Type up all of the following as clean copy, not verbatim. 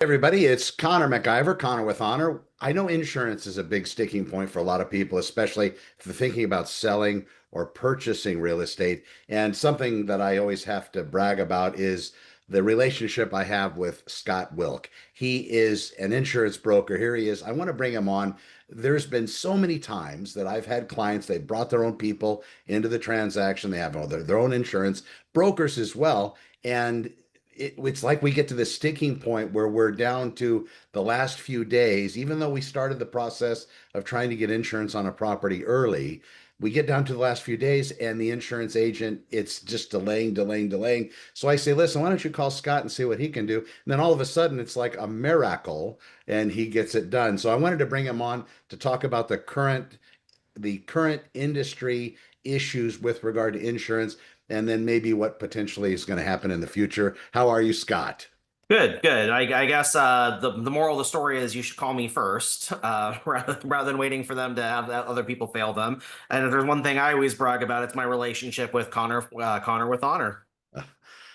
Everybody, it's Connor McIver, Connor with Honor. I know insurance is a big sticking point for a lot of people, especially if they're thinking about selling or purchasing real estate. And something that I always have to brag about is the relationship I have with Scott Wilk. He is an insurance broker. Here he is. I want to bring him on. There's been so many times that I've had clients, they brought their own people into the transaction. They have their own insurance, brokers as well. And it's like we get to the sticking point where we're down to the last few days. Even though we started the process of trying to get insurance on a property early, we get down to the last few days and the insurance agent, it's just delaying. So I say, listen, why don't you call Scott and see what he can do? And then all of a sudden it's like a miracle and he gets it done. So I wanted to bring him on to talk about the current industry issues with regard to insurance, and then maybe what potentially is going to happen in the future. How are you, Scott? Good, good. I guess the moral of the story is you should call me first, rather than waiting for them to have other people fail them. And if there's one thing I always brag about, it's my relationship with Connor with Honor.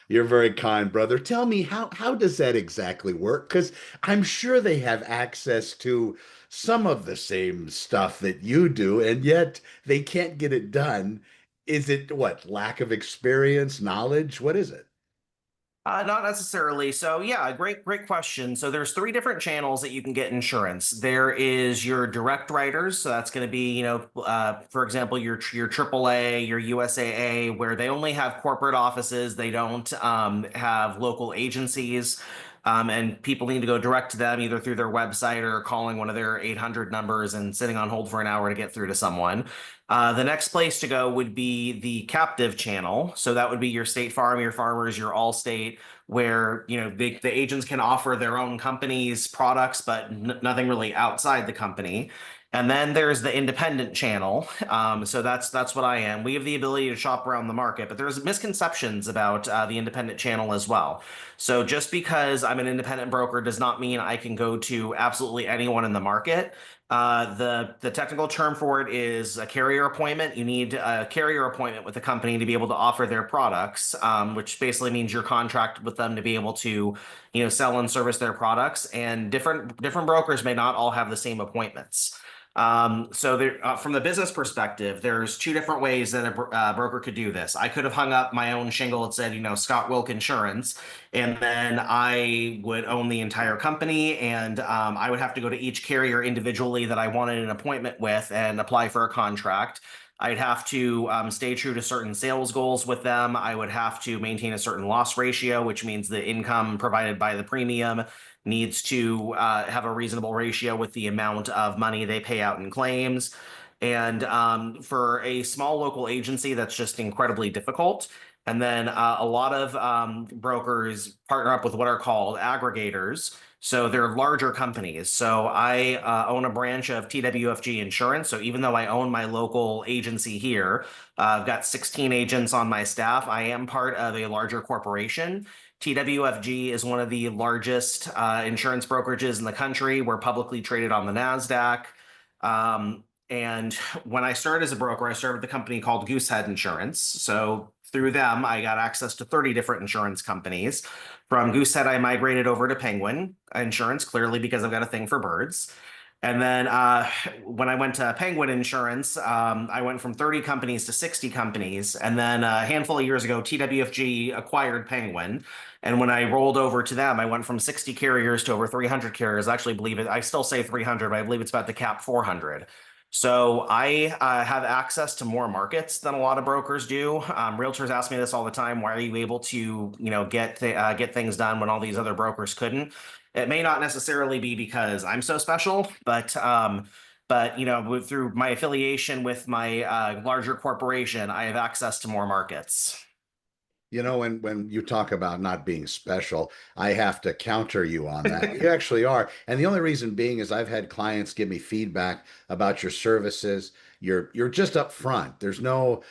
You're very kind, brother. Tell me how does that exactly work? Because I'm sure they have access to some of the same stuff that you do, and yet they can't get it done. Is it what, lack of experience, knowledge? What is it? Not necessarily. So yeah, great question. So there's three different channels that you can get insurance. There is your direct writers. So that's going to be, for example, your AAA, your USAA, where they only have corporate offices. They don't have local agencies. And people need to go direct to them either through their website or calling one of their 800 numbers and sitting on hold for an hour to get through to someone. The next place to go would be the captive channel. So that would be your State Farm, your Farmers, your Allstate, where the agents can offer their own company's products, but nothing really outside the company. And then there's the independent channel. So that's what I am. We have the ability to shop around the market, but there's misconceptions about the independent channel as well. So just because I'm an independent broker does not mean I can go to absolutely anyone in the market. The technical term for it is a carrier appointment. You need a carrier appointment with the company to be able to offer their products, which basically means you're contracted with them to be able to, sell and service their products. And different brokers may not all have the same appointments. So there, from the business perspective, there's two different ways that a broker could do this. I could have hung up my own shingle that said, Scott Wilk Insurance, and then I would own the entire company, and I would have to go to each carrier individually that I wanted an appointment with and apply for a contract. I'd have to stay true to certain sales goals with them. I would have to maintain a certain loss ratio, which means the income provided by the premium needs to have a reasonable ratio with the amount of money they pay out in claims. And for a small local agency, that's just incredibly difficult. And then a lot of brokers partner up with what are called aggregators. So they're larger companies. So I own a branch of TWFG Insurance. So even though I own my local agency here, I've got 16 agents on my staff. I am part of a larger corporation. TWFG is one of the largest insurance brokerages in the country. We're publicly traded on the NASDAQ. And when I started as a broker, I started with a company called Goosehead Insurance. So through them, I got access to 30 different insurance companies. From Goosehead, I migrated over to Penguin Insurance, clearly because I've got a thing for birds. And then when I went to Penguin Insurance, I went from 30 companies to 60 companies. And then a handful of years ago, TWFG acquired Penguin. And when I rolled over to them, I went from 60 carriers to over 300 carriers. I actually believe it. I still say 300, but I believe it's about the cap 400. So I have access to more markets than a lot of brokers do. Realtors ask me this all the time. Why are you able to, get things done when all these other brokers couldn't? It may not necessarily be because I'm so special, but through my affiliation with my larger corporation, I have access to more markets. When you talk about not being special, I have to counter you on that. You actually are. And the only reason being is I've had clients give me feedback about your services. You're just up front. There's no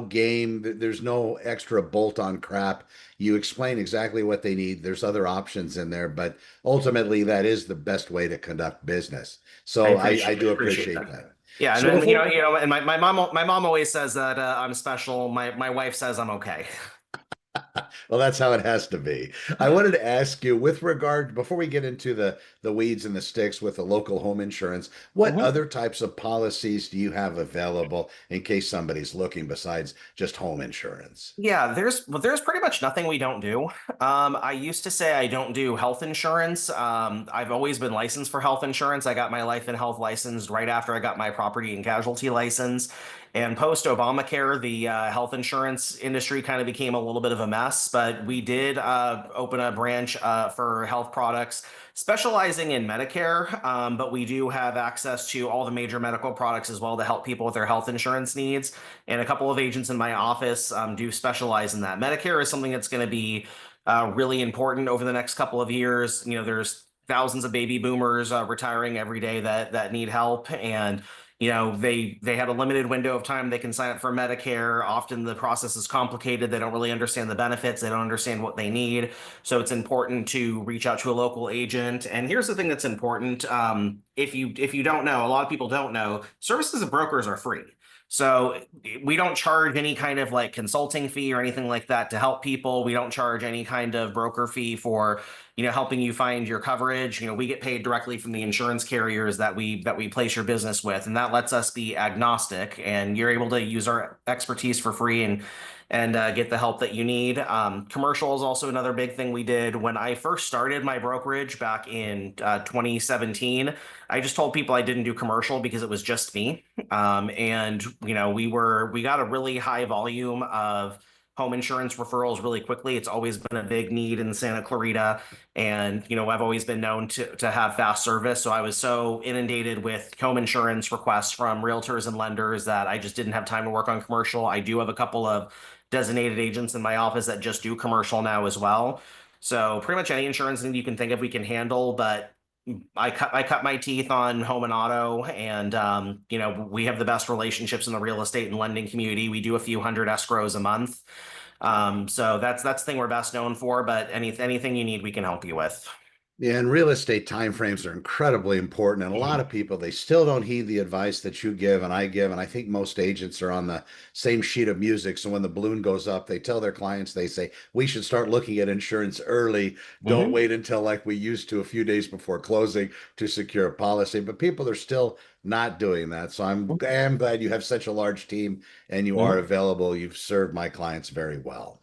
game, there's no extra bolt-on crap. You explain exactly what they need. There's other options in there, but ultimately that is the best way to conduct business. I So I appreciate do appreciate appreciate that. that. Yeah, and, So and before and my mom always says that I'm special. My wife says I'm okay. Well, that's how it has to be. I wanted to ask you, with regard, before we get into the weeds and the sticks with the local home insurance, what Mhm. other types of policies do you have available in case somebody's looking besides just home insurance? Yeah, there's pretty much nothing we don't do. I used to say I don't do health insurance. I've always been licensed for health insurance. I got my life and health licensed right after I got my property and casualty license. And post Obamacare, the health insurance industry kind of became a little bit of a mess. But we did open a branch for health products, specializing in Medicare. But we do have access to all the major medical products as well to help people with their health insurance needs, and a couple of agents in my office do specialize in that. Medicare is something that's going to be really important over the next couple of years. You know, there's thousands of baby boomers retiring every day that need help, and they have a limited window of time they can sign up for Medicare. Often the process is complicated. They don't really understand the benefits. They don't understand what they need. So it's important to reach out to a local agent. And here's the thing that's important. If you don't know, a lot of people don't know, services of brokers are free. So we don't charge any kind of like consulting fee or anything like that to help people. We don't charge any kind of broker fee for, helping you find your coverage. We get paid directly from the insurance carriers that we place your business with, and that lets us be agnostic. And you're able to use our expertise for free and get the help that you need. Commercial is also another big thing we did. When I first started my brokerage back in 2017, I just told people I didn't do commercial because it was just me. And we got a really high volume of home insurance referrals really quickly. It's always been a big need in Santa Clarita. And, I've always been known to have fast service. So I was so inundated with home insurance requests from realtors and lenders that I just didn't have time to work on commercial. I do have a couple of designated agents in my office that just do commercial now as well. So pretty much any insurance need you can think of, we can handle. But I cut my teeth on home and auto, and we have the best relationships in the real estate and lending community. We do a few hundred escrows a month. So that's the thing we're best known for. But anything you need, we can help you with. Yeah, and real estate timeframes are incredibly important. And a lot Mhm. of people, they still don't heed the advice that you give and I give. And I think most agents are on the same sheet of music. So when the balloon goes up, they tell their clients, they say, we should start looking at insurance early. Don't Mhm. wait until like we used to a few days before closing to secure a policy. But people are still not doing that. So I'm glad you have such a large team and you are Mhm. available. You've served my clients very well.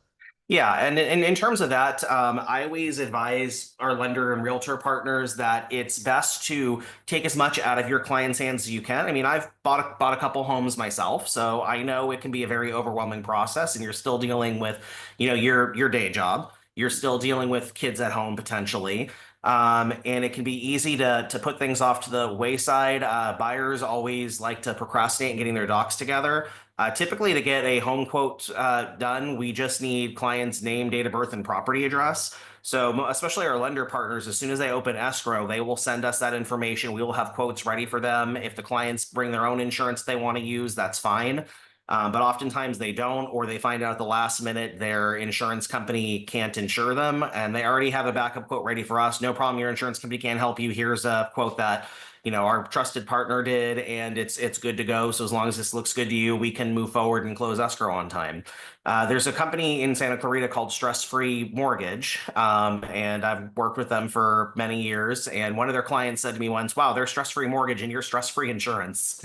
Yeah, and in terms of that, I always advise our lender and realtor partners that it's best to take as much out of your client's hands as you can. I mean, I've bought a couple homes myself, so I know it can be a very overwhelming process, and you're still dealing with, your day job. You're still dealing with kids at home potentially. And it can be easy to put things off to the wayside. Buyers always like to procrastinate in getting their docs together. Typically, to get a home quote done, we just need client's name, date of birth, and property address. So, especially our lender partners, as soon as they open escrow, they will send us that information. We will have quotes ready for them. If the clients bring their own insurance they want to use, that's fine. But oftentimes they don't, or they find out at the last minute their insurance company can't insure them, and they already have a backup quote ready for us. No problem, your insurance company can't help you. Here's a quote that our trusted partner did, and it's good to go. So as long as this looks good to you, we can move forward and close escrow on time. There's a company in Santa Clarita called Stress Free Mortgage, and I've worked with them for many years. And one of their clients said to me once, "Wow, they're stress free mortgage and you're stress free insurance."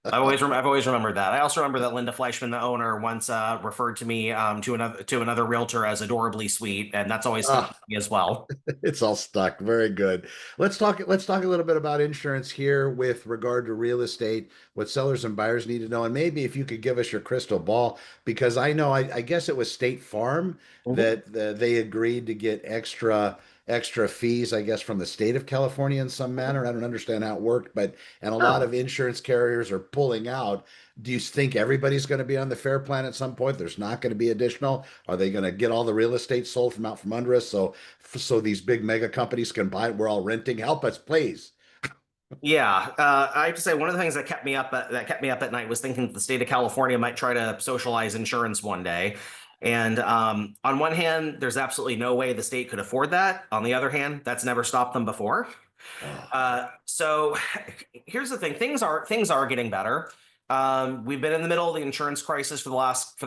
I've always remembered that. I also remember that Linda Fleischman, the owner, once referred to me to another realtor as adorably sweet, and that's always stuck Ah, with me as well. it's all stuck. Very good. Let's talk a little bit about insurance here with regard to real estate, what sellers and buyers need to know, and maybe if you could give us your crystal ball, because I know I guess it was State Farm Mhm. that they agreed to get extra fees, I guess, from the state of California in some manner. I don't understand how it worked, but and a lot Sure. of insurance carriers are pulling out. Do you think everybody's going to be on the fair plan at some point? There's not going to be additional. Are they going to get all the real estate sold from out from under us? So these big mega companies can buy it. We're all renting. Help us, please. Yeah, I have to say one of the things that kept me up at night was thinking that the state of California might try to socialize insurance one day. And on one hand, there's absolutely no way the state could afford that. On the other hand, that's never stopped them before. Oh, So here's the thing: things are getting better. We've been in the middle of the insurance crisis for the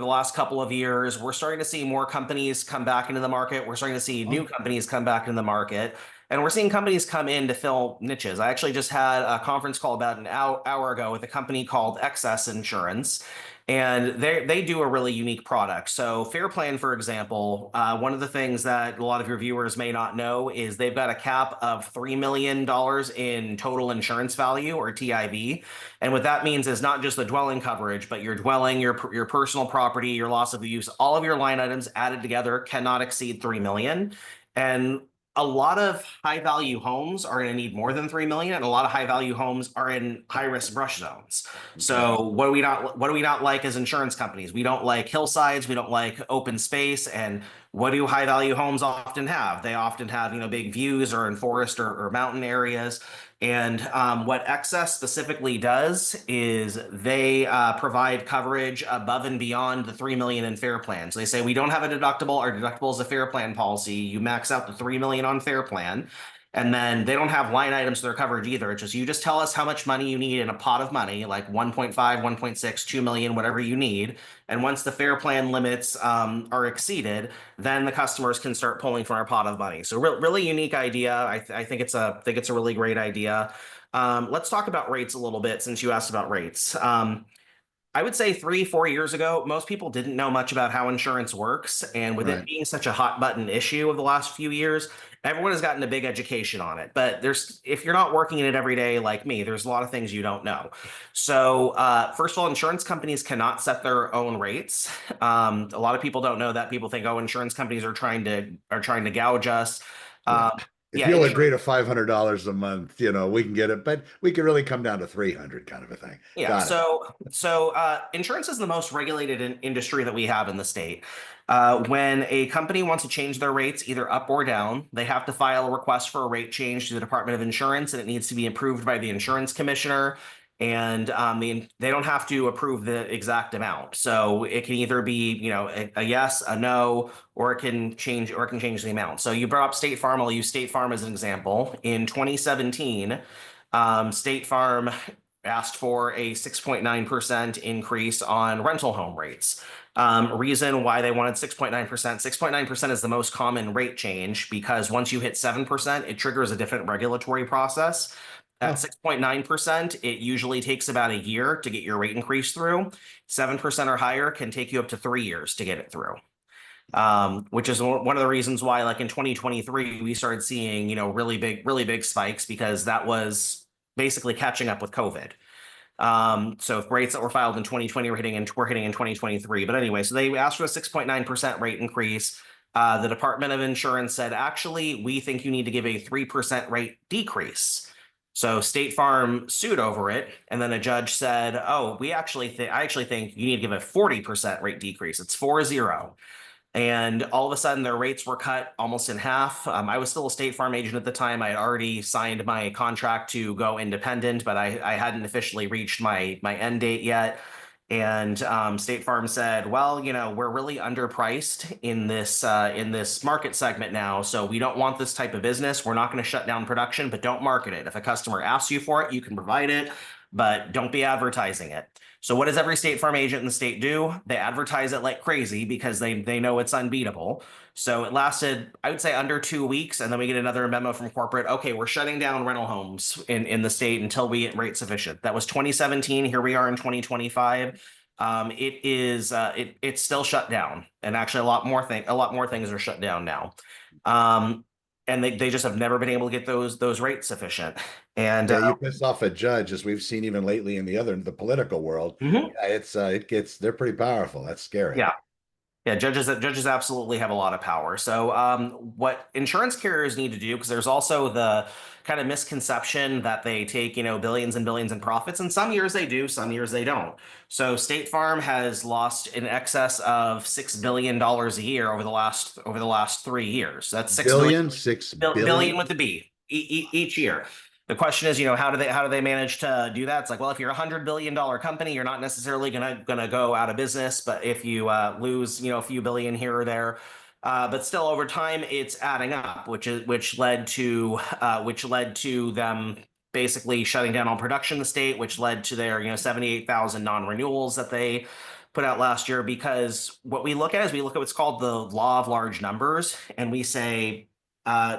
last couple of years. We're starting to see more companies come back into the market. We're starting to see new Oh, companies come back into the market, and we're seeing companies come in to fill niches. I actually just had a conference call about an hour ago with a company called Excess Insurance, and they do a really unique product. So Fair Plan, for example, one of the things that a lot of your viewers may not know is they've got a cap of $3 million in total insurance value, or TIV. And what that means is not just the dwelling coverage, but your dwelling, your personal property, your loss of use, all of your line items added together cannot exceed 3 million. And a lot of high value homes are going to need more than 3 million, and a lot of high value homes are in high risk brush zones. okay. So what do we not like as insurance companies? We don't like hillsides, we don't like open space. And what do high value homes often have? They often have, big views or in forest or mountain areas. And what Excess specifically does is they provide coverage above and beyond the 3 million in Fair Plan. So they say we don't have a deductible. Our deductible is a Fair Plan policy. You max out the 3 million on Fair Plan. And then they don't have line items to their coverage either. It's just you just tell us how much money you need in a pot of money, like 1.5, 1.6, 2 million, whatever you need. And once the Fair Plan limits are exceeded, then the customers can start pulling from our pot of money. So really unique idea. I think it's a really great idea. Let's talk about rates a little bit since you asked about rates. I would say 3, 4 years ago, most people didn't know much about how insurance works. And with it Right. being such a hot button issue of the last few years, everyone has gotten a big education on it. But if you're not working in it every day like me, there's a lot of things you don't know. So, first of all, insurance companies cannot set their own rates. A lot of people don't know that. People think, oh, insurance companies are trying to gouge us. Yeah. Um, If yeah, you'll insurance. agree to $500 a month, we can get it, but we could really come down to 300 kind of a thing. Yeah, Got it. insurance is the most regulated industry that we have in the state. When a company wants to change their rates, either up or down, they have to file a request for a rate change to the Department of Insurance, and it needs to be approved by the insurance commissioner. And they don't have to approve the exact amount, so it can either be a yes, a no, or it can change the amount. So you brought up State Farm. I'll use State Farm as an example. In 2017, State Farm asked for a 6.9% increase on rental home rates. Reason why they wanted 6.9%. 6.9% is the most common rate change because once you hit 7%, it triggers a different regulatory process. At Oh, 6.9%, it usually takes about a year to get your rate increase through. 7% or higher can take you up to 3 years to get it through. Which is one of the reasons why, like in 2023, we started seeing, really big spikes because that was basically catching up with COVID. So if rates that were filed in 2020 were hitting in 2023. But anyway, so they asked for a 6.9% rate increase. The Department of Insurance said, actually, we think you need to give a 3% rate decrease. So State Farm sued over it, and then a judge said, "Oh, I actually think you need to give a 40% rate decrease. It's 40." And all of a sudden, their rates were cut almost in half. I was still a State Farm agent at the time. I had already signed my contract to go independent, but I hadn't officially reached my end date yet. And State Farm said, "Well, we're really underpriced in this market segment now, so we don't want this type of business. We're not going to shut down production, but don't market it. If a customer asks you for it, you can provide it, but don't be advertising it." So what does every State Farm agent in the state do? They advertise it like crazy because they know it's unbeatable. So it lasted, I would say, under 2 weeks, and then we get another memo from corporate. Okay, we're shutting down rental homes in the state until we get rate sufficient. That was 2017. Here we are in 2025. It's still shut down, and actually a lot more things are shut down now. And they just have never been able to get those rates sufficient. And yeah, you piss off a judge, as we've seen even lately in the political world. mhm, Yeah, they're pretty powerful. That's scary. yeah. Yeah, judges absolutely have a lot of power. So, what insurance carriers need to do, because there's also the kind of misconception that they take, billions and billions in profits, and some years they do, some years they don't. So, State Farm has lost in excess of $6 billion a year over the last 3 years. That's 6 billion, Billion, six billion billion. with the B each year. The question is, how do they manage to do that? It's like, well, if you're $100 billion company, you're not necessarily gonna go out of business, but if you lose, a few billion here or there, but still over time, it's adding up, which led to them. basically shutting down all production in the state, which led to their 78,000 non-renewals that they put out last year. Because what we look at is we look at what's called the law of large numbers, and we say uh,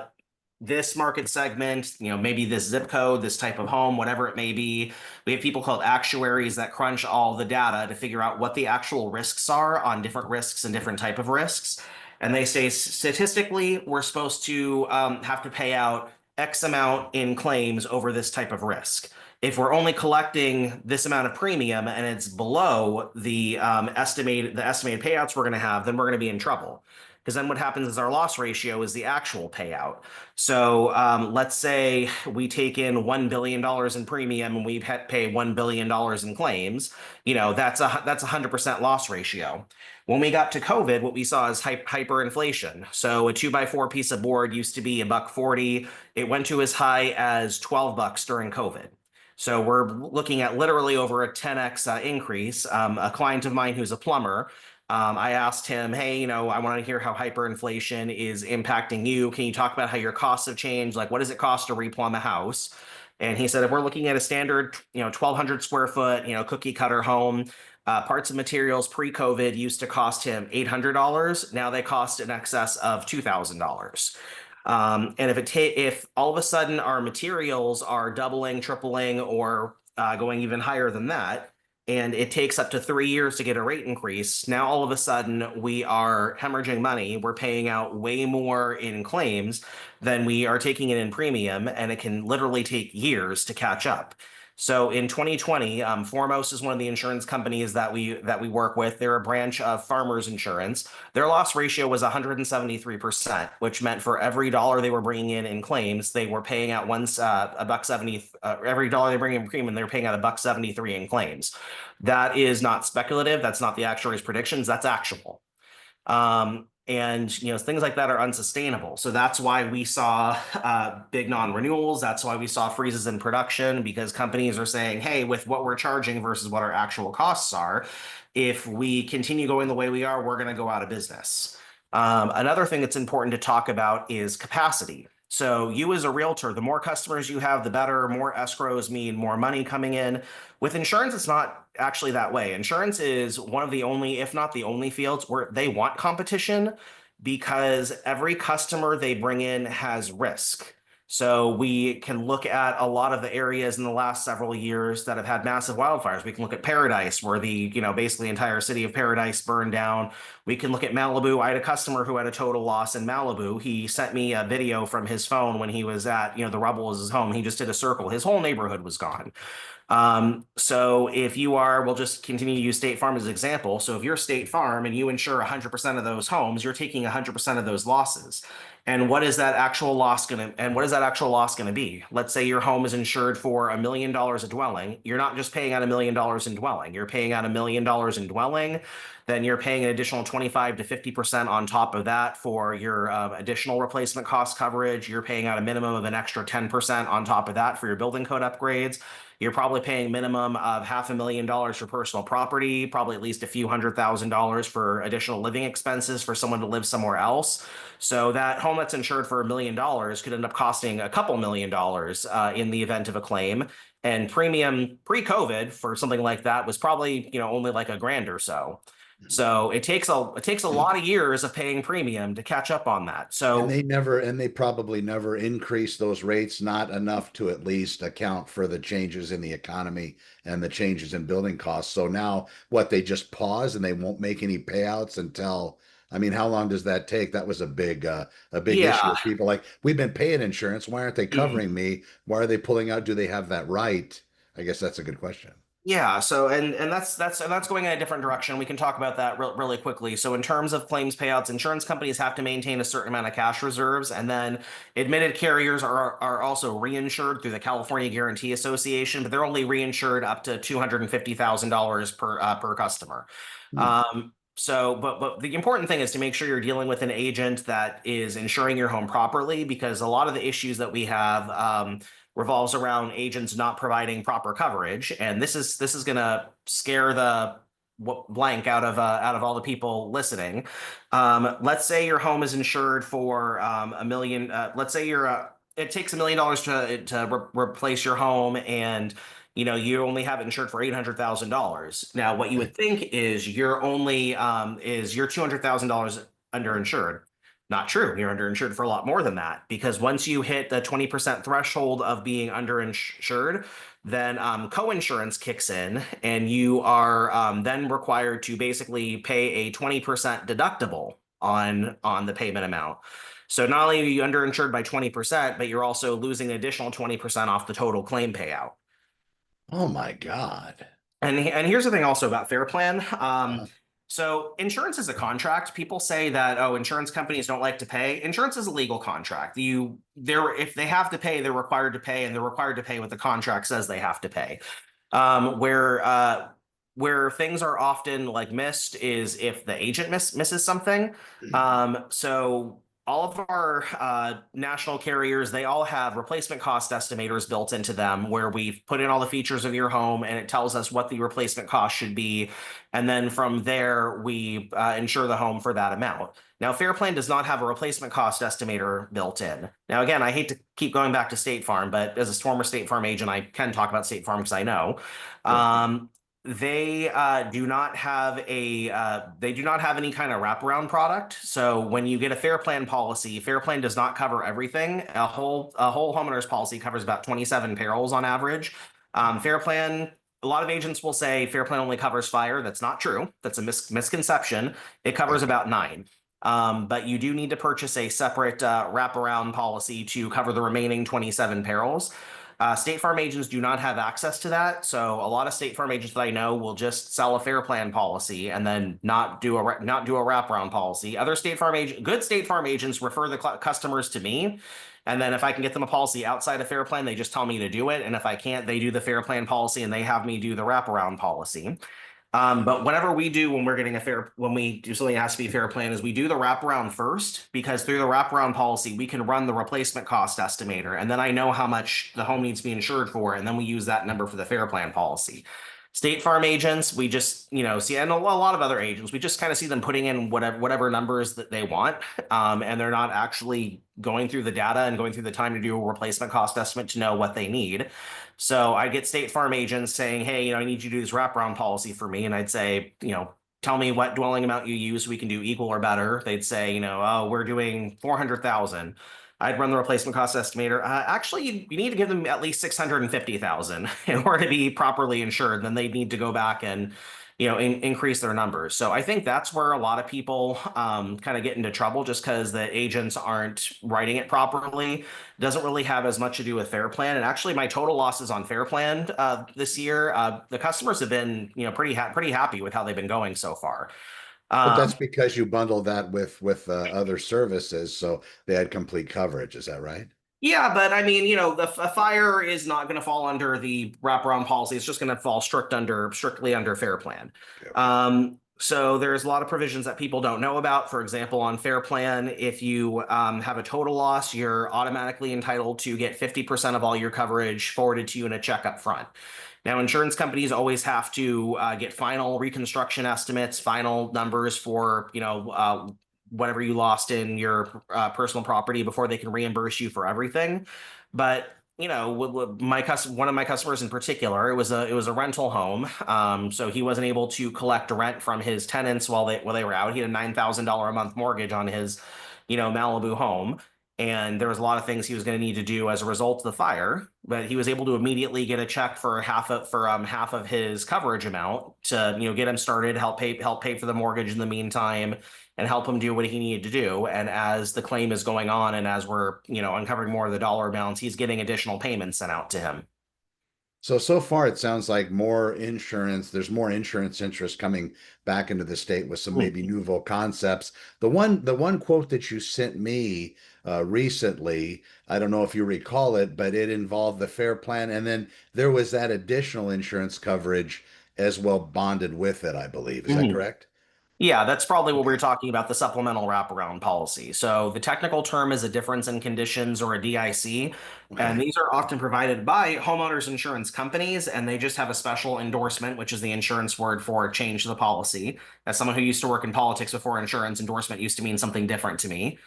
this market segment, maybe this zip code, this type of home, whatever it may be. We have people called actuaries that crunch all the data to figure out what the actual risks are on different risks and different type of risks. And they say statistically, we're supposed to have to pay out X amount in claims over this type of risk. If we're only collecting this amount of premium and it's below the estimated payouts we're going to have, then we're going to be in trouble. Because then what happens is our loss ratio is the actual payout. So let's say we take in $1 billion in premium and we pay $1 billion in claims. That's a 100% loss ratio. When we got to COVID, what we saw is hyperinflation. So a 2x4 piece of board used to be $1.40. It went to as high as $12 during COVID. So we're looking at literally over a 10x increase. A client of mine who's a plumber, I asked him, hey, I want to hear how hyperinflation is impacting you. Can you talk about how your costs have changed? Like, what does it cost to replumb a house? And he said, if we're looking at a standard, 1,200 square foot, cookie cutter home, parts and materials pre-COVID used to cost him $800. Now they cost in excess of $2,000. And if all of a sudden our materials are doubling, tripling, or going even higher than that, and it takes up to 3 years to get a rate increase, now all of a sudden we are hemorrhaging money. We're paying out way more in claims than we are taking it in premium, and it can literally take years to catch up. So in 2020, Foremost is one of the insurance companies that we work with. They're a branch of Farmers Insurance. Their loss ratio was 173%, which meant for every dollar they were bringing in claims, they were paying out a buck 70. Every dollar they bring in premium, they were paying out $1.73 in claims. That is not speculative. That's not the actuary's predictions. That's actual. And things like that are unsustainable. So that's why we saw big non-renewals. That's why we saw freezes in production, because companies are saying, hey, with what we're charging versus what our actual costs are, if we continue going the way we are, we're going to go out of business. Another thing that's important to talk about is capacity. So you as a realtor, the more customers you have, the better. More escrows mean more money coming in. With insurance, it's not actually that way. Insurance is one of the only, if not the only fields where they want competition, because every customer they bring in has risk. So we can look at a lot of the areas in the last several years that have had massive wildfires. We can look at Paradise, where basically entire city of Paradise burned down. We can look at Malibu. I had a customer who had a total loss in Malibu. He sent me a video from his phone when he was at, the rubble was his home. He just did a circle. His whole neighborhood was gone. So if we'll just continue to use State Farm as an example. So if you're State Farm and you insure 100% of those homes, you're taking 100% of those losses. And what is that actual loss going to be? Let's say your home is insured for $1 million a dwelling. You're not just paying out $1 million in dwelling. You're paying out $1 million in dwelling. Then you're paying an additional 25 to 50% on top of that for your additional replacement cost coverage. You're paying out a minimum of an extra 10% on top of that for your building code upgrades. You're probably paying minimum of $500,000 for personal property, probably at least a few $100,000 for additional living expenses for someone to live somewhere else. So that home that's insured for $1 million could end up costing a couple $1,000,000 in the event of a claim. And premium pre-COVID for something like that was probably only like $1,000 or so. So it takes a lot of years of paying premium to catch up on that. And So they probably never increase those rates, not enough to at least account for the changes in the economy and the changes in building costs. So now they just pause and they won't make any payouts until, I mean, how long does that take? That was a big issue yeah. with people like, we've been paying insurance. Why aren't they covering me? Why are they pulling out? Do they have that right? I guess that's a good question. Yeah, so and that's going in a different direction. We can talk about that really quickly. So in terms of claims payouts, insurance companies have to maintain a certain amount of cash reserves, and then admitted carriers are also reinsured through the California Guarantee Association, but they're only reinsured up to $250,000 per customer. Hmm. But the important thing is to make sure you're dealing with an agent that is insuring your home properly, because a lot of the issues that we have revolves around agents not providing proper coverage, and this is going to scare the blank out of all the people listening. Let's say your home is insured for $1 million. Let's say you're it takes $1 million to replace your home, and you only have it insured for $800,000. Now, what you Okay. would think is you're $200,000 underinsured. Not true. You're underinsured for a lot more than that, because once you hit the 20% threshold of being underinsured, then co-insurance kicks in, and you are then required to basically pay a 20% deductible on the payment amount. So not only are you underinsured by 20%, but you're also losing an additional 20% off the total claim payout. Oh my God. And here's the thing also about Fair Plan. Uh, So insurance is a contract. People say that, oh, insurance companies don't like to pay. Insurance is a legal contract. If they have to pay, they're required to pay, and they're required to pay what the contract says they have to pay. Where things are often like missed is if the agent misses something. So all of our national carriers, they all have replacement cost estimators built into them, where we've put in all the features of your home and it tells us what the replacement cost should be. And then from there, we insure the home for that amount. Now, Fair Plan does not have a replacement cost estimator built in. Now, again, I hate to keep going back to State Farm, but as a former State Farm agent, I can talk about State Farm because I know. sure. Um, they do not have any kind of wraparound product. So when you get a Fair Plan policy, Fair Plan does not cover everything. A whole homeowner's policy covers about 27 perils on average. Fair Plan, a lot of agents will say Fair Plan only covers fire. That's not true. That's a misconception. It covers Okay. about nine. But you do need to purchase a separate wraparound policy to cover the remaining 27 perils. State Farm agents do not have access to that. So a lot of State Farm agents that I know will just sell a Fair Plan policy and then not do a wraparound policy. Good State Farm agents refer the customers to me. And then if I can get them a policy outside of Fair Plan, they just tell me to do it. And if I can't, they do the Fair Plan policy and they have me do the wraparound policy. But when we do something that has to be Fair Plan, is we do the wraparound first, because through the wraparound policy, we can run the replacement cost estimator. And then I know how much the home needs to be insured for. And then we use that number for the Fair Plan policy. State Farm agents, we just, see, and a lot of other agents, we just kind of see them putting in whatever numbers that they want. And they're not actually going through the data and going through the time to do a replacement cost estimate to know what they need. So I get State Farm agents saying, hey, I need you to do this wraparound policy for me. And I'd say, tell me what dwelling amount you use so we can do equal or better. They'd say, oh, we're doing 400,000. I'd run the replacement cost estimator. Actually, you need to give them at least 650,000 in order to be properly insured. Then they need to go back and increase their numbers. So I think that's where a lot of people kind of get into trouble, just because the agents aren't writing it properly. It doesn't really have as much to do with Fair Plan. And actually, my total losses on Fair Plan this year, the customers have been pretty happy with how they've been going so far. But Um, that's because you bundled that with other services, so they had complete coverage. Is that right? Yeah, but I mean, a fire is not going to fall under the wraparound policy. It's just going to fall strictly under Fair Plan. Okay, okay. So there's a lot of provisions that people don't know about. For example, on Fair Plan, if you have a total loss, you're automatically entitled to get 50% of all your coverage forwarded to you in a check up front. Now, insurance companies always have to get final reconstruction estimates, final numbers for, whatever you lost in your personal property before they can reimburse you for everything. But one of my customers in particular, it was a rental home, so he wasn't able to collect rent from his tenants while they were out. He had a $9,000 a month mortgage on his, Malibu home, and there was a lot of things he was going to need to do as a result of the fire. But he was able to immediately get a check for half of his coverage amount to get him started, help pay for the mortgage in the meantime, and help him do what he needed to do. And as the claim is going on, and as we're uncovering more of the dollar amounts, he's getting additional payments sent out to him. So far it sounds like more insurance, there's more insurance interest coming back into the state with some maybe nouveau concepts. The one quote that you sent me recently, I don't know if you recall it, but it involved the Fair Plan, and then there was that additional insurance coverage as well bonded with it, I believe. Is that Mhm. correct? Yeah, that's probably what we Okay. were talking about, the supplemental wraparound policy. So the technical term is a difference in conditions or a DIC. And Okay. these are often provided by homeowners insurance companies, and they just have a special endorsement, which is the insurance word for change the policy. As someone who used to work in politics before, insurance endorsement used to mean something different to me.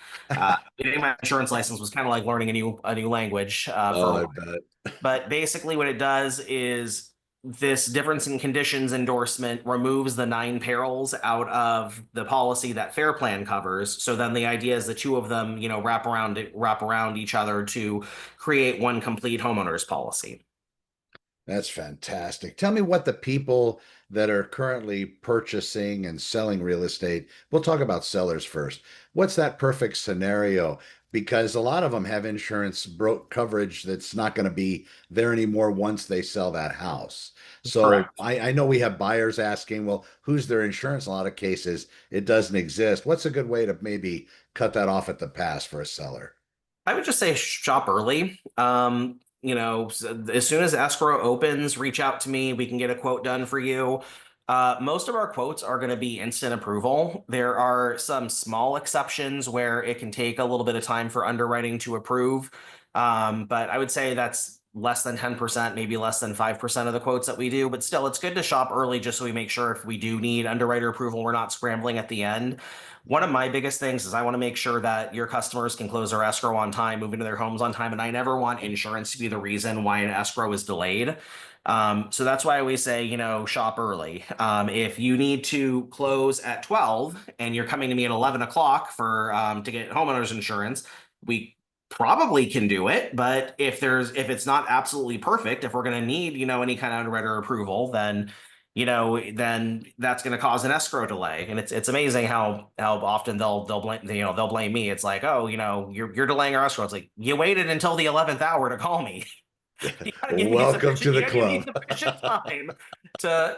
Getting my insurance license was kind of like learning a new language for Oh, a I while. bet. But basically, what it does is this difference in conditions endorsement removes the nine perils out of the policy that Fair Plan covers. So then the idea is the two of them, wrap around each other to create one complete homeowners policy. That's fantastic. Tell me what the people that are currently purchasing and selling real estate, we'll talk about sellers first. What's that perfect scenario? Because a lot of them have insurance broke coverage that's not going to be there anymore once they sell that house. So Correct. I know we have buyers asking, well, who's their insurance? In a lot of cases, it doesn't exist. What's a good way to maybe cut that off at the pass for a seller? I would just say shop early. As soon as escrow opens, reach out to me. We can get a quote done for you. Most of our quotes are going to be instant approval. There are some small exceptions where it can take a little bit of time for underwriting to approve. But I would say that's less than 10%, maybe less than 5% of the quotes that we do. But still, it's good to shop early just so we make sure if we do need underwriter approval, we're not scrambling at the end. One of my biggest things is I want to make sure that your customers can close their escrow on time, move into their homes on time, and I never want insurance to be the reason why an escrow is delayed. So that's why I always say, shop early. If you need to close at 12 and you're coming to me at 11 o'clock for to get homeowners insurance, we probably can do it. But if it's not absolutely perfect, if we're going to need, any kind of underwriter approval, then that's going to cause an escrow delay. And it's amazing how often they'll blame me. It's like, oh, you're delaying our escrow. It's like you waited until the 11th hour to call me. You gotta give me Welcome to sufficient. You the gotta give me club. sufficient time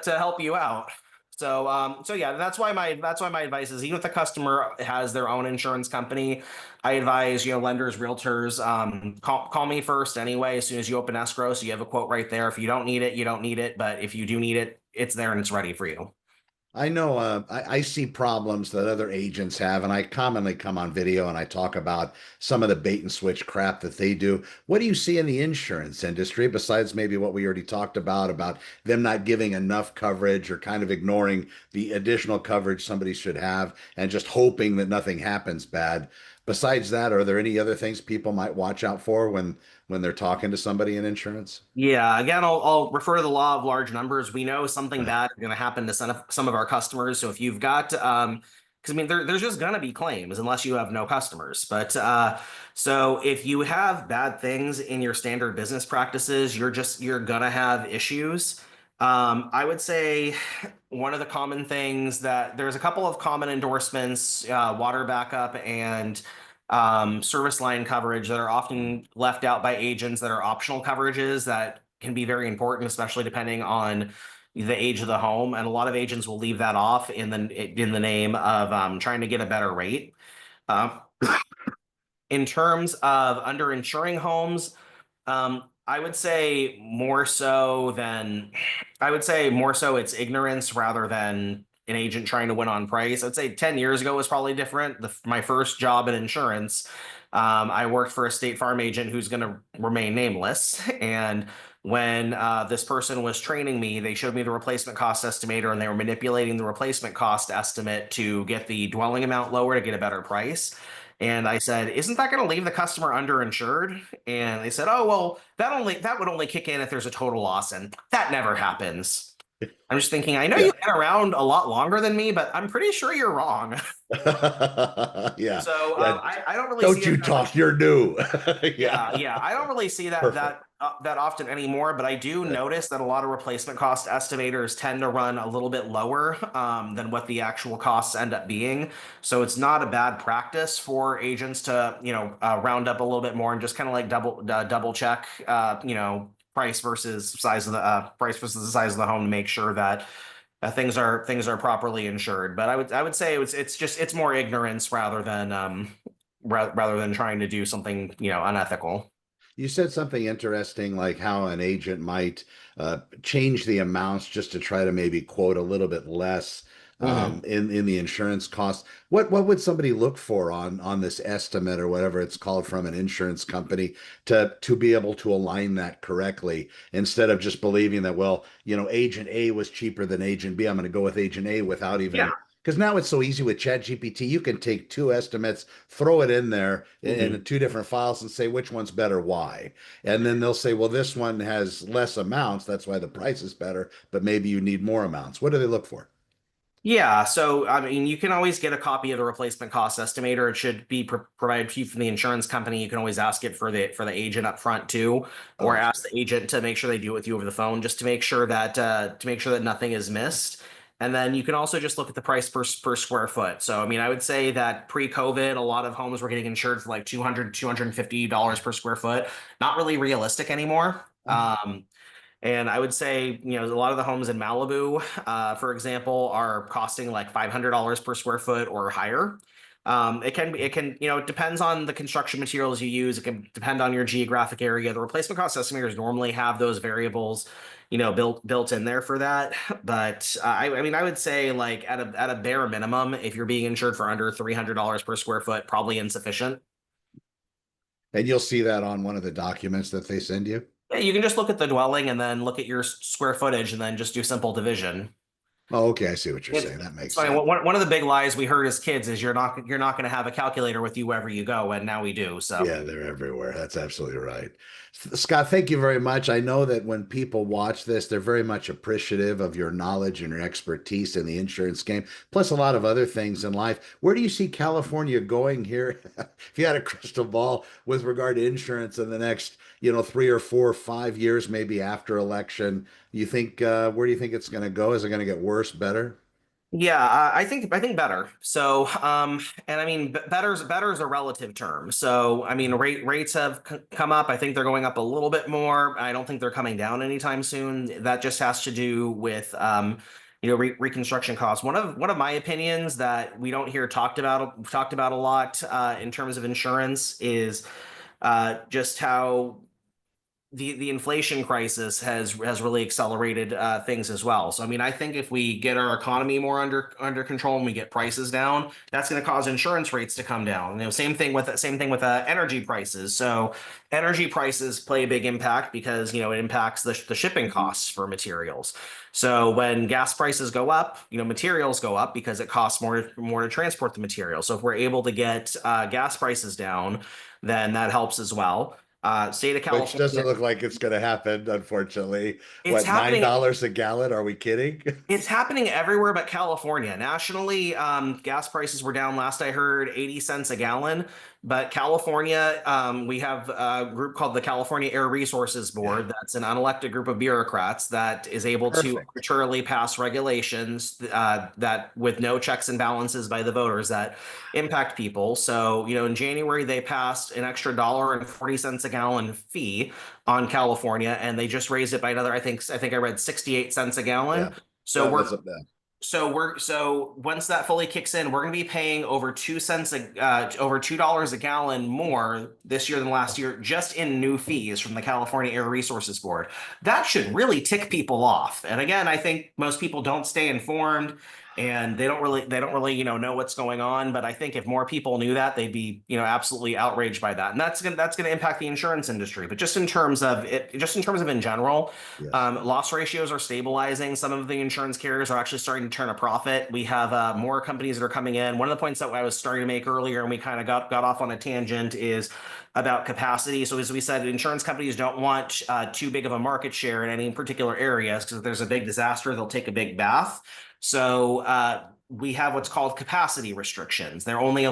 to help you out. So yeah, that's why my advice is even if the customer has their own insurance company, I advise lenders, realtors, call me first anyway. As soon as you open escrow, so you have a quote right there. If you don't need it, you don't need it. But if you do need it, it's there and it's ready for you. I know I see problems that other agents have, and I commonly come on video and I talk about some of the bait and switch crap that they do. What do you see in the insurance industry besides maybe what we already talked about them not giving enough coverage or kind of ignoring the additional coverage somebody should have and just hoping that nothing happens bad? Besides that, are there any other things people might watch out for when they're talking to somebody in insurance? Yeah, again, I'll refer to the law of large numbers. We know something bad is going to happen to some of our customers. So if you've got, because I mean, there's just going to be claims unless you have no customers. But so if you have bad things in your standard business practices, you're gonna have issues. I would say one of the common things that there's a couple of common endorsements, water backup and service line coverage that are often left out by agents that are optional coverages that can be very important, especially depending on the age of the home. And a lot of agents will leave that off in the name of trying to get a better rate. Uh, in terms of underinsuring homes, I would say more so than I would say more so it's ignorance rather than an agent trying to win on price. I'd say 10 years ago was probably different. My first job in insurance, I worked for a State Farm agent who's going to remain nameless. And when this person was training me, they showed me the replacement cost estimator and they were manipulating the replacement cost estimate to get the dwelling amount lower to get a better price. And I said, "Isn't that going to leave the customer underinsured?" And they said, "Oh, well, that would only kick in if there's a total loss, and that never happens." I'm just thinking, I know Yeah. you've been around a lot longer than me, but I'm pretty sure you're wrong. Yeah. So Yeah. I don't really see Don't it you that much. talk, you're new. Yeah, Yeah. yeah. I don't really see that Perfect. that often anymore, but I do notice that a lot of replacement cost estimators tend to run a little bit lower than what the actual costs end up being. So it's not a bad practice for agents to, round up a little bit more and just kind of like double check, price versus the size of the home to make sure that things are properly insured. But I would say it's more ignorance rather than trying to do something unethical. You said something interesting, like how an agent might change the amounts just to try to maybe quote a little bit less Mhm. in the insurance cost. What would somebody look for on this estimate or whatever it's called from an insurance company to be able to align that correctly instead of just believing that, well, agent A was cheaper than agent B. I'm going to go with agent A without Yeah. even because now it's so easy with ChatGPT. You can take two estimates, throw it in there in Mhm. two different files and say which one's better, why. And then they'll say, well, this one has less amounts. That's why the price is better, but maybe you need more amounts. What do they look for? Yeah, so I mean, you can always get a copy of the replacement cost estimator. It should be provided to you from the insurance company. You can always ask it for the agent up front too, Oh, or that's ask good. the agent to make sure they do it with you over the phone, just to make sure that nothing is missed. And then you can also just look at the price per square foot. So I mean, I would say that pre-COVID, a lot of homes were getting insured for like 200, $250 per square foot. Not really realistic anymore. And I would say, a lot of the homes in Malibu, for example, are costing like $500 per square foot or higher. It depends on the construction materials you use. It can depend on your geographic area. The replacement cost estimators normally have those variables, built in there for that. But I mean, I would say like at a bare minimum, if you're being insured for under $300 per square foot, probably insufficient. And you'll see that on one of the documents that they send you. Yeah, you can just look at the dwelling and then look at your square footage and then just do simple division. Oh, okay. I see what you're saying. That It's makes funny. sense. One of the big lies we heard as kids is you're not going to have a calculator with you wherever you go, and now we do. So Yeah, they're everywhere. That's absolutely right. Scott, thank you very much. I know that when people watch this, they're very much appreciative of your knowledge and your expertise in the insurance game, plus a lot of other things in life. Where do you see California going here? If you had a crystal ball with regard to insurance in the next, 3 or 4 or 5 years, maybe after election, you think where do you think it's going to go? Is it going to get worse, better? yeah, I think better. So and I mean better is a relative term. So I mean rates have come up. I think they're going up a little bit more. I don't think they're coming down anytime soon. That just has to do with reconstruction costs. One of my opinions that we don't hear talked about a lot in terms of insurance is just how the inflation crisis has really accelerated things as well. So I mean, I think if we get our economy more under control and we get prices down, that's going to cause insurance rates to come down. Same thing with energy prices. So energy prices play a big impact because it impacts the shipping costs for materials. So when gas prices go up, materials go up because it costs more to transport the material. So if we're able to get gas prices down, then that helps as well. State of Which doesn't California. look like it's going to happen, unfortunately. It's What, nine happening. dollars a gallon? Are we kidding? It's happening everywhere but California. Nationally, gas prices were down last I heard 80 cents a gallon. But California, we have a group called the California Air Resources Yeah, Board. That's an unelected group of bureaucrats that is able to perfect. arbitrarily pass regulations that with no checks and balances by the voters that impact people. So, in January, they passed an extra $1.40 a gallon fee on California, and they just raised it by another, I think I read 68 cents a gallon. Yeah, So that we're was a bad. so once that fully kicks in, we're going to be paying over $2 a gallon more this year than last year just in new fees from the California Air Resources Board. That should really tick people off. And again, I think most people don't stay informed and they don't really know what's going on. But I think if more people knew that, they'd be absolutely outraged by that. And that's gonna impact the insurance industry. But just in terms of in general. Yes. Loss ratios are stabilizing. Some of the insurance carriers are actually starting to turn a profit. We have more companies that are coming in. One of the points that I was starting to make earlier, and we kind of got off on a tangent, is about capacity. So as we said, insurance companies don't want too big of a market share in any particular areas because if there's a big disaster, they'll take a big bath. So we have what's called capacity restrictions. They only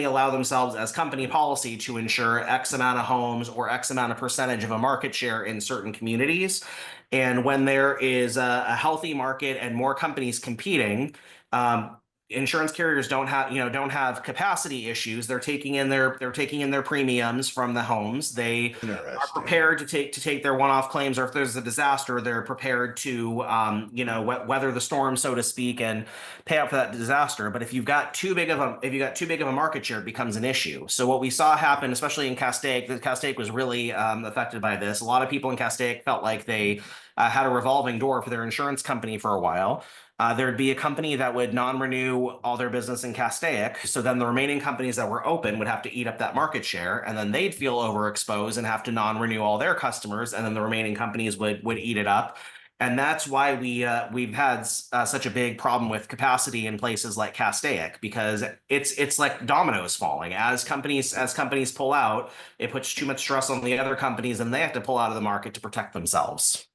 allow themselves as company policy to insure X amount of homes or X amount of percentage of a market share in certain communities. And when there is a healthy market and more companies competing, um, insurance carriers don't have capacity issues. They're taking in their premiums from the homes. They are Interesting. prepared to take their one-off claims, or if there's a disaster, they're prepared to weather the storm, so to speak, and pay out for that disaster. But if you got too big of a market share, it becomes an issue. So what we saw happen, especially in Castaic, that Castaic was really affected by this. A lot of people in Castaic felt like they had a revolving door for their insurance company for a while. There'd be a company that would non-renew all their business in Castaic. So then the remaining companies that were open would have to eat up that market share, and then they'd feel overexposed and have to non-renew all their customers, and then the remaining companies would eat it up. And that's why we've had such a big problem with capacity in places like Castaic, because it's like dominoes falling. As companies pull out, it puts too much stress on the other companies, and they have to pull out of the market to protect themselves.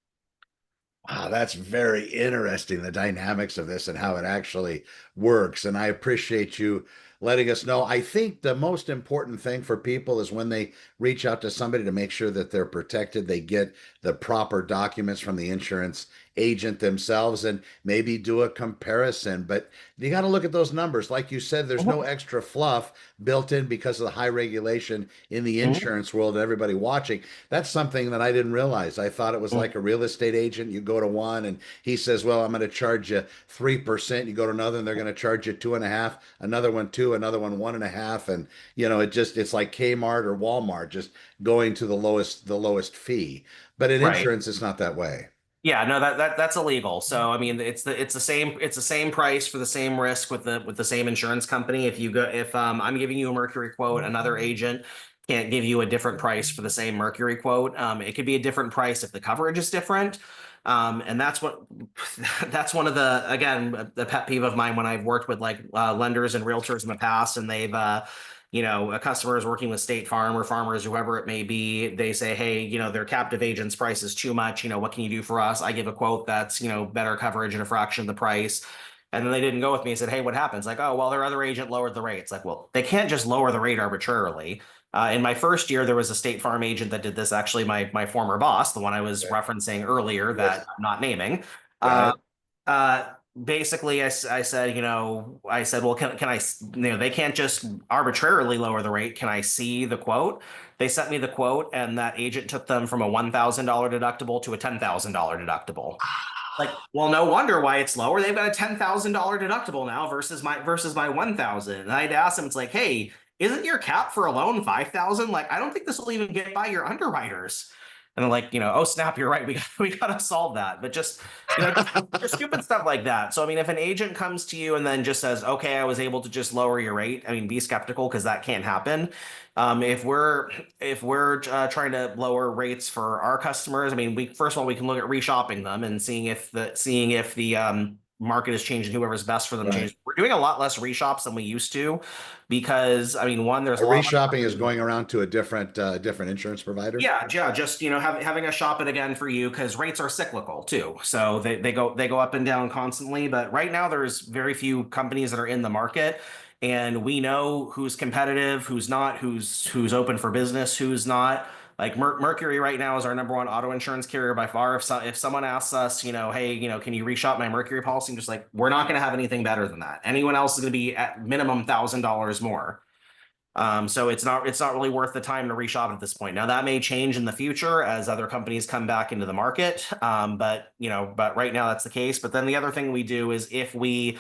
Wow, that's very interesting, the dynamics of this and how it actually works. And I appreciate you letting us know. I think the most important thing for people is when they reach out to somebody to make sure that they're protected, they get the proper documents from the insurance agent themselves and maybe do a comparison. But you got to look at those numbers. Like you said, there's no Mhm. extra fluff built in because of the high regulation in the Mhm. insurance world, everybody watching. That's something that I didn't realize. I thought it was like a real estate agent. You go to one and he says, well, I'm going to charge you 3%. You go to another and they're going to charge you 2.5, another one two, another one 1.5. And it's like Kmart or Walmart, just going to the lowest fee. But in Right. insurance, it's not that way. Yeah, no, that's illegal. So I mean, it's the same price for the same risk with the same insurance company. If I'm giving you a Mercury quote, another agent can't give you a different price for the same Mercury quote. It could be a different price if the coverage is different. And that's one of the, again, the pet peeve of mine when I've worked with like lenders and realtors in the past, and a customer is working with State Farm or Farmers, whoever it may be. They say, hey, their captive agent's price is too much. What can you do for us? I give a quote that's, better coverage at a fraction of the price. And then they didn't go with me and said, hey, what happens? Like, oh, well, their other agent lowered the rates. Like, well, they can't just lower the rate arbitrarily. In my first year, there was a State Farm agent that did this. Actually, my former boss, the one I was Okay. referencing earlier, that Yes. I'm not naming, Go uh, ahead. uh, basically I said, well, can I, they can't just arbitrarily lower the rate. Can I see the quote? They sent me the quote, and that agent took them from a $1,000 deductible to a $10,000 deductible. Like, well, no wonder why it's lower. They've got a $10,000 deductible now versus my 1,000. And I'd ask them, it's like, hey, isn't your cap for a loan 5,000? Like, I don't think this will even get by your underwriters. And they're like, oh snap, you're right. We got to solve that. But just stupid stuff like that. So I mean, if an agent comes to you and then just says, okay, I was able to just lower your rate, I mean, be skeptical, because that can't happen. If we're trying to lower rates for our customers, I mean, we first of all, we can look at reshopping them and seeing if the market is changing, whoever's best for them Right. change. We're doing a lot less reshops than we used to, because I mean, one, there's A a lot less reshopping is companies. going around to a different insurance provider. Yeah, just having a shop it again for you, because rates are cyclical too. So they go up and down constantly. But right now there's very few companies that are in the market, and we know who's competitive, who's not, who's open for business, who's not. Like Mercury right now is our number one auto insurance carrier by far. If someone asks us, hey, can you reshop my Mercury policy? I'm just like, we're not going to have anything better than that. Anyone else is going to be at minimum $1,000 more. So it's not really worth the time to reshop at this point. Now that may change in the future as other companies come back into the market. But right now that's the case. But then the other thing we do is, if we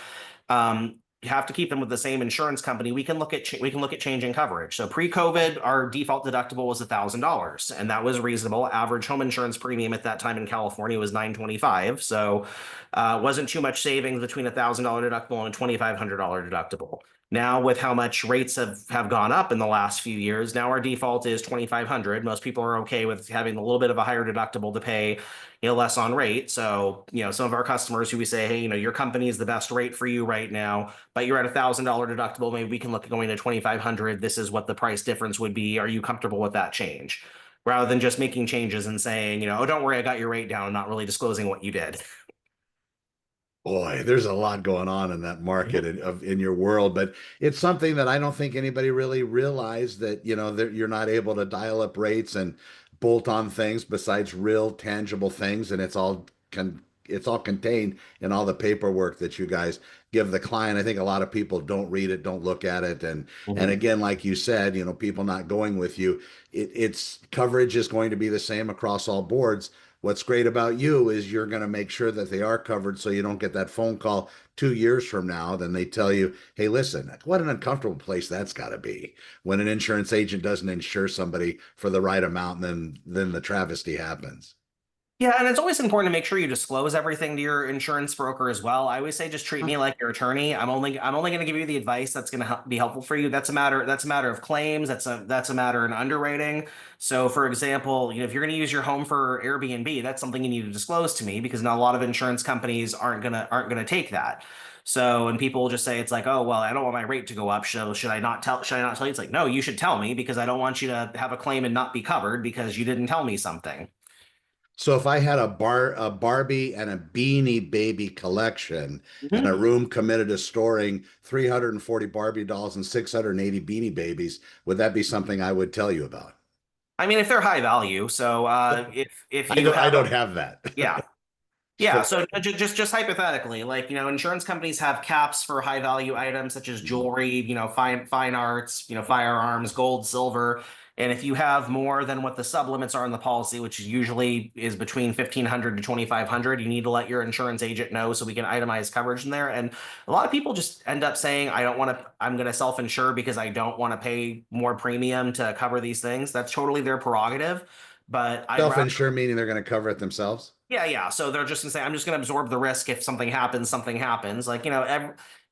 have to keep them with the same insurance company, we can look at changing coverage. So pre-COVID, our default deductible was $1,000, and that was reasonable. Average home insurance premium at that time in California was $925. So wasn't too much savings between $1,000 deductible and a $2,500 deductible. Now, with how much rates have gone up in the last few years, now our default is 2,500. Most people are okay with having a little bit of a higher deductible to pay, less on rate. So, some of our customers who we say, hey, your company is the best rate for you right now, but you're at $1,000 deductible. Maybe we can look at going to 2,500. This is what the price difference would be. Are you comfortable with that change? Rather than just making changes and saying, oh, don't worry, I got your rate down, not really disclosing what you did. Boy, there's a lot going on in that market in your world, but it's something that I don't think anybody really realized, that that you're not able to dial up rates and bolt on things besides real tangible things, and it's all contained in all the paperwork that you guys give the client. I think a lot of people don't read it, don't look at it, and Mhm. again, like you said, people not going with you. It's coverage is going to be the same across all boards. What's great about you is you're going to make sure that they are covered, so you don't get that phone call 2 years from now. Then they tell you, hey, listen, what an uncomfortable place that's got to be when an insurance agent doesn't insure somebody for the right amount, and then the travesty happens. Yeah, and it's always important to make sure you disclose everything to your insurance broker as well. I always say just treat me like your attorney. I'm only going to give you the advice that's going to be helpful for you. That's a matter of claims. That's a matter in underwriting. So for example, if you're going to use your home for Airbnb, that's something you need to disclose to me because not a lot of insurance companies aren't going to take that. So, and people will just say it's like, oh, well, I don't want my rate to go up. So should I not tell you? It's like, no, you should tell me because I don't want you to have a claim and not be covered because you didn't tell me something. So if I had a Barbie and a Beanie Baby collection and a Mhm. room committed to storing 340 Barbie dolls and 680 Beanie Babies, would that be something I would tell you about? I mean, if they're high value, so if I you don't I have a don't have that. yeah. Yeah, so just hypothetically, like, insurance companies have caps for high value items such as jewelry, fine arts, firearms, gold, silver. And if you have more than what the sublimits are in the policy, which usually is between 1,500 to 2,500, you need to let your insurance agent know so we can itemize coverage in there. And a lot of people just end up saying, I'm going to self-insure because I don't want to pay more premium to cover these things. That's totally their prerogative. But I'd rather Self-insure meaning they're going to cover it themselves. yeah, yeah. So they're just gonna say, I'm just gonna absorb the risk if something happens, something happens. Like,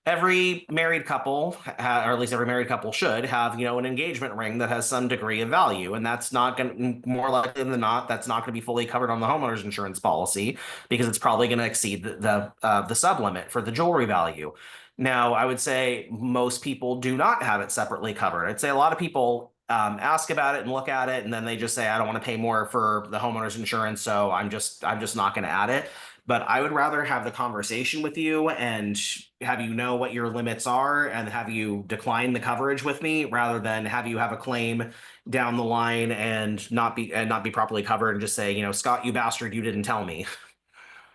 every married couple, or at least every married couple should have, an engagement ring that has some degree of value. And that's not gonna, more likely than not, that's not gonna be fully covered on the homeowner's insurance policy because it's probably gonna exceed the sublimit for the jewelry value. Now, I would say most people do not have it separately covered. I'd say a lot of people ask about it and look at it, and then they just say, "I don't want to pay more for the homeowner's insurance, so I'm just not going to add it." But I would rather have the conversation with you and have you know what your limits are and have you decline the coverage with me rather than have you have a claim down the line and not be properly covered and just say, Scott, you bastard, you didn't tell me.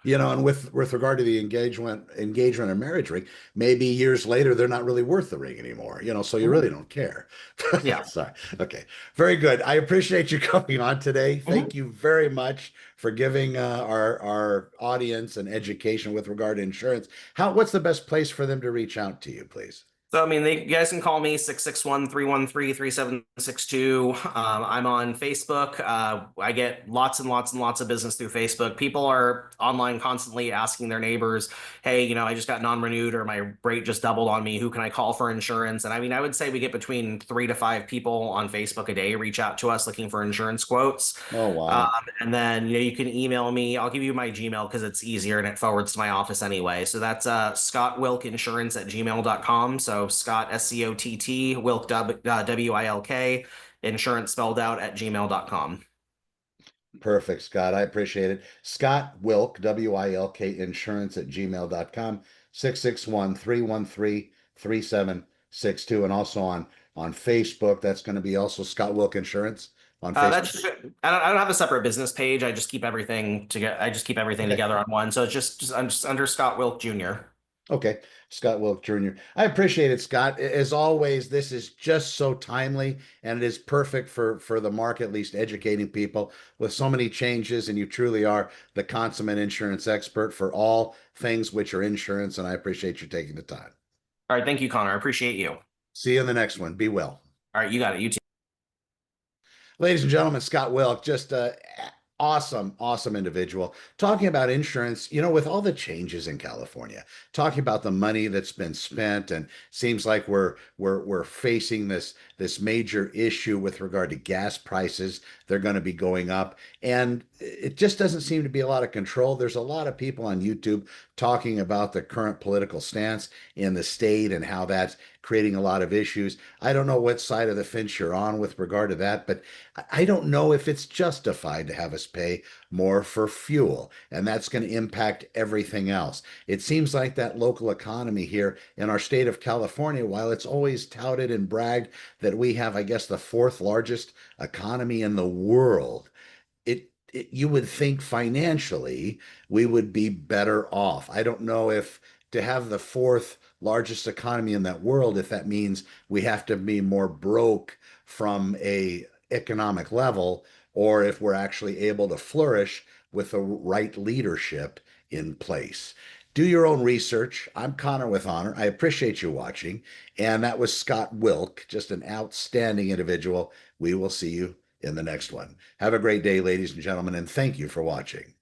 And with regard to the engagement and marriage ring, maybe years later they're not really worth the ring anymore. So you really Mhm. don't care. Yeah. Sorry. Okay. Very good. I appreciate you coming on today. Mhm. Thank you very much for giving our audience an education with regard to insurance. What's the best place for them to reach out to you, please? So, I mean, you guys can call me 661-313-3762. I'm on Facebook. I get lots and lots and lots of business through Facebook. People are online constantly asking their neighbors, hey, I just got non-renewed or my rate just doubled on me. Who can I call for insurance? And I mean, I would say we get between 3 to 5 people on Facebook a day reach out to us looking for insurance quotes. Oh, wow. And then, you can email me. I'll give you my Gmail because it's easier and it forwards to my office anyway. So that's scottwilkinsurance@gmail.com. So Scott, SCOTT, Wilk, WILK, insurance spelled out at gmail.com. Perfect, Scott. I appreciate it. Scott Wilk, WILK, insurance at gmail.com, 661-313-3762. And also on Facebook, that's going to be also Scott Wilk Insurance on Facebook. I don't have a separate business page. I just keep everything Okay. together on one. So it's I'm just under Scott Wilk Jr. Okay, Scott Wilk Jr. I appreciate it, Scott. As always, this is just so timely, and it is perfect for the market, at least educating people with so many changes. And you truly are the consummate insurance expert for all things which are insurance. And I appreciate you taking the time. All right, thank you, Connor. I appreciate you. See you in the next one. Be well. All right, you got it. You too. Ladies and gentlemen, Scott Wilk, just a awesome, awesome individual. Talking about insurance, with all the changes in California, talking about the money that's been spent, and seems like we're facing this major issue with regard to gas prices. They're going to be going up, and it just doesn't seem to be a lot of control. There's a lot of people on YouTube talking about the current political stance in the state and how that's creating a lot of issues. I don't know what side of the fence you're on with regard to that, but I don't know if it's justified to have us pay more for fuel, and that's going to impact everything else. It seems like that local economy here in our state of California, while it's always touted and bragged that we have, I guess, the fourth largest economy in the world, you would think financially we would be better off. I don't know if to have the fourth largest economy in that world, if that means we have to be more broke from a economic level, or if we're actually able to flourish with the right leadership in place. Do your own research. I'm Connor with Honor. I appreciate you watching. And that was Scott Wilk, just an outstanding individual. We will see you in the next one. Have a great day, ladies and gentlemen, and thank you for watching.